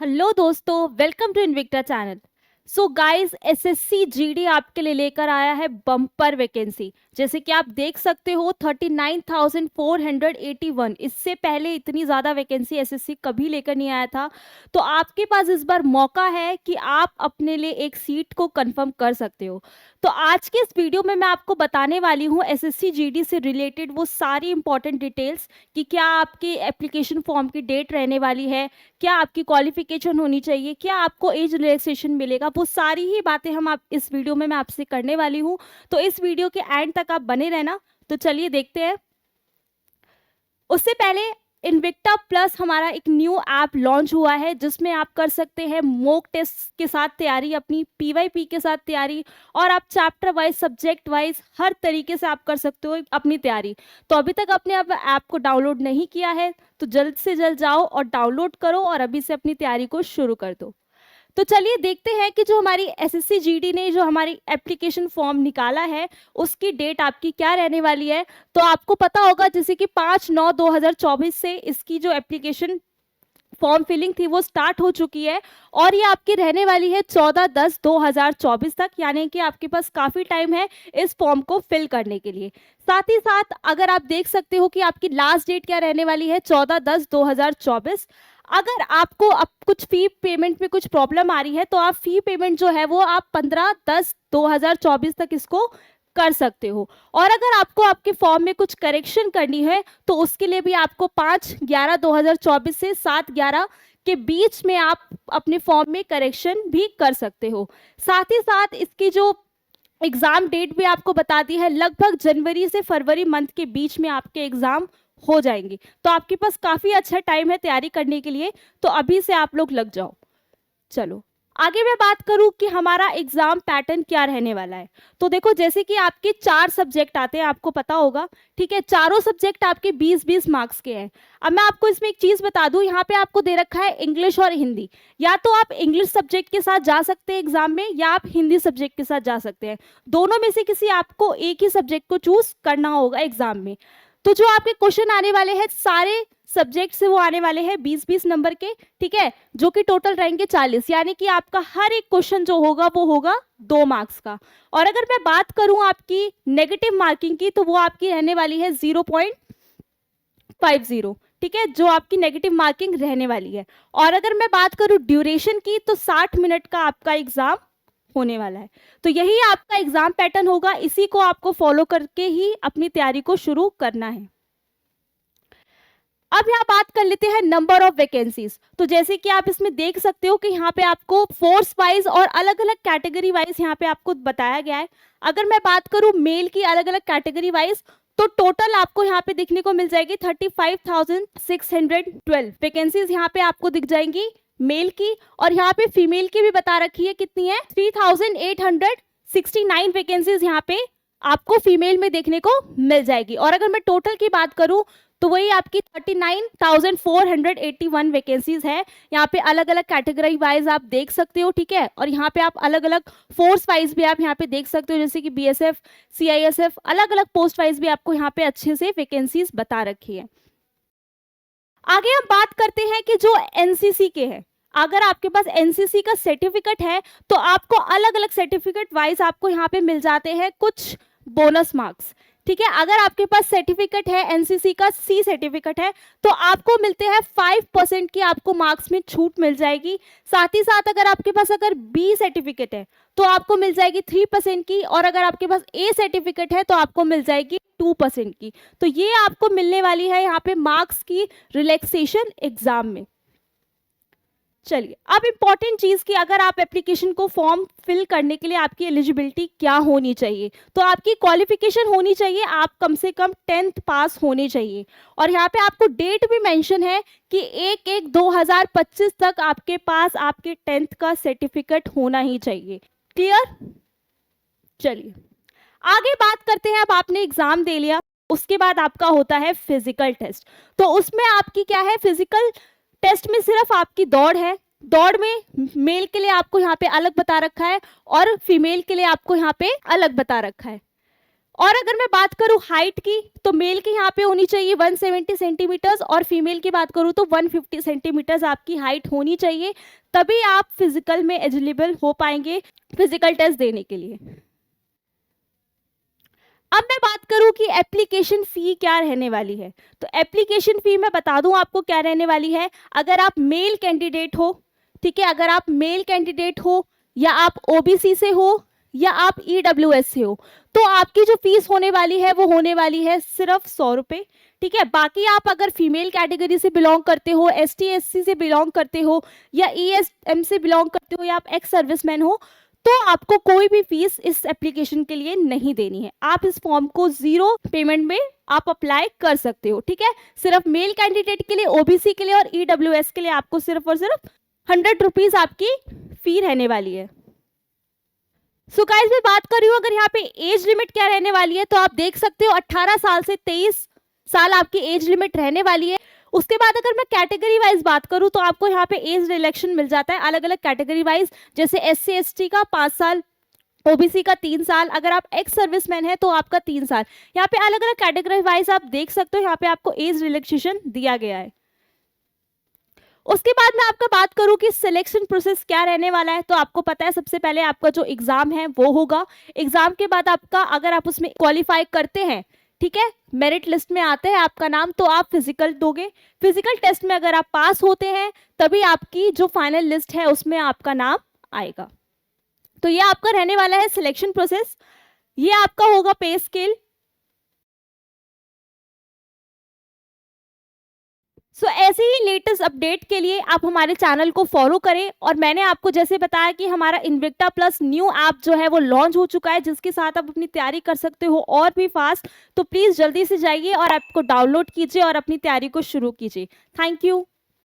Hello दोस्तों, welcome to Invicta channel. So guys, SSC GD आपके लिए लेकर आया है बम्पर वैकेंसी। जैसे कि आप देख सकते हो 39,481। इससे पहले इतनी ज़्यादा वैकेंसी एसएससी कभी लेकर नहीं आया था। तो आपके पास इस बार मौका है कि आप अपने लिए एक सीट को कंफर्म कर सकते हो। तो आज के इस वीडियो में मैं आपको बताने वाली हूँ एसएससी जीडी से रिलेटेड वो सारी इंपॉर्टेंट डिटेल्स कि क्या आपकी एप्लीकेशन फॉर्म की डेट रहने वाली है, क्या आपकी क्वालिफिकेशन होनी चाहिए, क्या आपको एज रिलैक्सेशन मिलेगा। वो सारी ही बातें हम आप इस वीडियो में मैं आपसे करने वाली हूँ। तो इस वीडियो के एंड तक आप बने रहना। तो चलिए देखते हैं। उससे पहले इनविक्टा प्लस हमारा एक न्यू ऐप लॉन्च हुआ है जिसमें आप कर सकते हैं मॉक टेस्ट के साथ तैयारी, अपनी पीवाईपी के साथ तैयारी, और आप चैप्टर वाइज सब्जेक्ट वाइज हर तरीके से आप कर सकते हो अपनी तैयारी। तो अभी तक आपने अब ऐप को डाउनलोड नहीं किया है तो जल्द से जल्द जाओ और डाउनलोड करो और अभी से अपनी तैयारी को शुरू कर दो। तो चलिए देखते हैं कि जो हमारी एसएससी जीडी ने जो हमारी एप्लीकेशन फॉर्म निकाला है उसकी डेट आपकी क्या रहने वाली है। तो आपको पता होगा जैसे कि 5/9/2024 से इसकी जो एप्लीकेशन फॉर्म फिलिंग थी वो स्टार्ट हो चुकी है और ये आपकी रहने वाली है 14/10/2024 तक, यानी कि आपके पास काफ़ी टाइम है इस फॉर्म को फिल करने के लिए। साथ ही साथ अगर आप देख सकते हो कि आपकी लास्ट डेट क्या रहने वाली है 14/10/2024। अगर आपको अब कुछ फी पेमेंट में कुछ प्रॉब्लम आ रही है तो आप फी पेमेंट जो है वो आप 15/10/2024 तक इसको कर सकते हो। और अगर आपको आपके फॉर्म में कुछ करेक्शन करनी है तो उसके लिए भी आपको 5/11/2024 से 7/11 के बीच में आप अपने फॉर्म में करेक्शन भी कर सकते हो। साथ ही साथ इसकी जो एग्ज़ाम डेट भी आपको बता दी है, लगभग जनवरी से फरवरी मंथ के बीच में आपके एग्ज़ाम हो जाएंगे। तो आपके पास काफ़ी अच्छा टाइम है तैयारी करने के लिए, तो अभी से आप लोग लग जाओ। चलो आगे मैं बात करूं कि हमारा एग्जाम पैटर्न क्या रहने वाला है। तो देखो, जैसे कि आपके 4 सब्जेक्ट आते हैं, आपको पता होगा, ठीक है। चारों सब्जेक्ट आपके 20-20 मार्क्स के हैं। अब मैं आपको इसमें एक चीज बता दूं, यहाँ पे आपको दे रखा है इंग्लिश और हिंदी। या तो आप इंग्लिश सब्जेक्ट के साथ जा सकते हैं एग्जाम में, या आप हिंदी सब्जेक्ट के साथ जा सकते हैं। दोनों में से किसी आपको एक ही सब्जेक्ट को चूज करना होगा एग्जाम में। तो जो आपके क्वेश्चन आने वाले हैं सारे सब्जेक्ट से वो आने वाले हैं 20-20 नंबर के, ठीक है, जो कि टोटल रहेंगे 40, यानी कि आपका हर एक क्वेश्चन जो होगा वो होगा 2 मार्क्स का। और अगर मैं बात करूं आपकी नेगेटिव मार्किंग की तो वो आपकी रहने वाली है 0.50, ठीक है, जो आपकी नेगेटिव मार्किंग रहने वाली है। और अगर मैं बात करूं ड्यूरेशन की तो 60 मिनट का आपका एग्जाम होने वाला है। तो यही आपका एग्जाम पैटर्न होगा, इसी को आपको फॉलो करके ही अपनी तैयारी को शुरू करना है। अब यहाँ बात कर लेते हैं नंबर ऑफ वैकेंसीज। तो जैसे कि आप इसमें देख सकते हो कि यहाँ पे आपको फोर्स वाइज और अलग अलग कैटेगरी वाइज यहाँ पे आपको बताया गया है। अगर मैं बात करूँ मेल की अलग अलग कैटेगरी वाइज तो टोटल आपको यहाँ पे दिखने को मिल जाएगी 35,612 वैकेंसीज यहाँ पे आपको दिख जाएंगी मेल की। और यहाँ पे फीमेल की भी बता रखी है कितनी है, 3,869 वैकेंसीज यहाँ पे आपको फीमेल में देखने को मिल जाएगी। और अगर मैं टोटल की बात करूं तो वही आपकी 39,481 वैकेंसीज है। यहाँ पे अलग अलग कैटेगरी वाइज आप देख सकते हो, ठीक है। और यहाँ पे आप अलग अलग फोर्स वाइज भी आप यहाँ पे देख सकते हो, जैसे कि बीएसएफ, सीआईएसएफ, अलग अलग पोस्ट वाइज भी आपको यहाँ पे अच्छे से वैकेंसीज बता रखी है। आगे हम बात करते हैं कि जो एनसीसी के हैं, अगर आपके पास एनसीसी का सर्टिफिकेट है तो आपको अलग अलग सर्टिफिकेट वाइज आपको यहाँ पे मिल जाते हैं कुछ बोनस मार्क्स, ठीक है। अगर आपके पास सर्टिफिकेट है एनसीसी का, सी सर्टिफिकेट है, तो आपको मिलते हैं 5% की आपको मार्क्स में छूट मिल जाएगी। साथ ही साथ अगर आपके पास अगर बी सर्टिफिकेट है तो आपको मिल जाएगी 3% की, और अगर आपके पास ए सर्टिफिकेट है तो आपको मिल जाएगी 2% की। तो ये आपको मिलने वाली है यहाँ पे मार्क्स की रिलैक्सेशन एग्जाम में। चलिए अब इंपॉर्टेंट चीज की, अगर आप एप्लीकेशन को फॉर्म फिल करने के लिए आपकी एलिजिबिलिटी क्या होनी चाहिए, तो आपकी क्वालिफिकेशन होनी चाहिए, आप कम से कम 10th पास होने चाहिए। और यहाँ पे आपको डेट भी मेंशन है कि 1/1/2025 तक आपके पास आपके 10th का सर्टिफिकेट होना ही चाहिए। क्लियर। चलिए आगे बात करते हैं। अब आपने एग्जाम दे लिया, उसके बाद आपका होता है फिजिकल टेस्ट। तो उसमें आपकी क्या है, फिजिकल टेस्ट में सिर्फ आपकी दौड़ है। दौड़ में मेल के लिए आपको यहाँ पे अलग बता रखा है और फीमेल के लिए आपको यहाँ पे अलग बता रखा है। और अगर मैं बात करूं हाइट की, तो मेल की यहाँ पे होनी चाहिए 170 सेंटीमीटर्स और फीमेल की बात करूं तो 150 सेंटीमीटर्स आपकी हाइट होनी चाहिए, तभी आप फिजिकल में एलिजिबल हो पाएंगे फिजिकल टेस्ट देने के लिए। अब मैं बात करूं कि एप्लीकेशन फ़ी क्या रहने वाली है, तो एप्लीकेशन फ़ी मैं बता दूं आपको क्या रहने वाली है। अगर आप मेल कैंडिडेट हो, ठीक है, अगर आप मेल कैंडिडेट हो या आप ओबीसी से हो या आप ईडब्ल्यूएस से हो, तो आपकी जो फीस होने वाली है वो होने वाली है सिर्फ 100 रुपये, ठीक है। बाकी आप अगर फीमेल कैटेगरी से बिलोंग करते हो, एसटी एससी से बिलोंग करते हो या ईएसएम से बिलोंग करते हो या आप एक्स सर्विसमैन हो, तो आपको कोई भी फीस इस एप्लीकेशन के लिए नहीं देनी है। आप इस फॉर्म को 0 पेमेंट में आप अप्लाई कर सकते हो, ठीक है। सिर्फ मेल कैंडिडेट के लिए, ओबीसी के लिए और ईडब्ल्यूएस के लिए आपको सिर्फ और सिर्फ 100 रुपीज आपकी फी रहने वाली है। सो गाइस, मैं बात कर रही हूँ अगर यहाँ पे एज लिमिट क्या रहने वाली है, तो आप देख सकते हो 18 साल से 23 साल आपकी एज लिमिट रहने वाली है। उसके बाद अगर मैं कैटेगरी वाइज बात करूं, तो आपको यहाँ पे एज रिलैक्सेशन मिल जाता है अलग अलग कैटेगरी वाइज, जैसे एससी एसटी का 5 साल, ओबीसी का 3 साल, अगर आप एक्स सर्विसमैन है तो आपका 3 साल। यहाँ पे अलग अलग कैटेगरी वाइज आप देख सकते हो, यहाँ पे आपको एज रिलैक्सेशन दिया गया है। उसके बाद मैं आपका बात करूं कि सिलेक्शन प्रोसेस क्या रहने वाला है, तो आपको पता है सबसे पहले आपका जो एग्जाम है वो होगा। एग्जाम के बाद आपका, अगर आप उसमें क्वालिफाई करते हैं, ठीक है, मेरिट लिस्ट में आता है आपका नाम, तो आप फिजिकल दोगे। फिजिकल टेस्ट में अगर आप पास होते हैं तभी आपकी जो फाइनल लिस्ट है उसमें आपका नाम आएगा। तो ये आपका रहने वाला है सिलेक्शन प्रोसेस। ये आपका होगा पे स्केल। सो ऐसे ही लेटेस्ट अपडेट के लिए आप हमारे चैनल को फॉलो करें। और मैंने आपको जैसे बताया कि हमारा इन्विक्टा प्लस न्यू ऐप जो है वो लॉन्च हो चुका है, जिसके साथ आप अपनी तैयारी कर सकते हो और भी फास्ट। तो प्लीज़ जल्दी से जाइए और ऐप को डाउनलोड कीजिए और अपनी तैयारी को शुरू कीजिए। Thank you.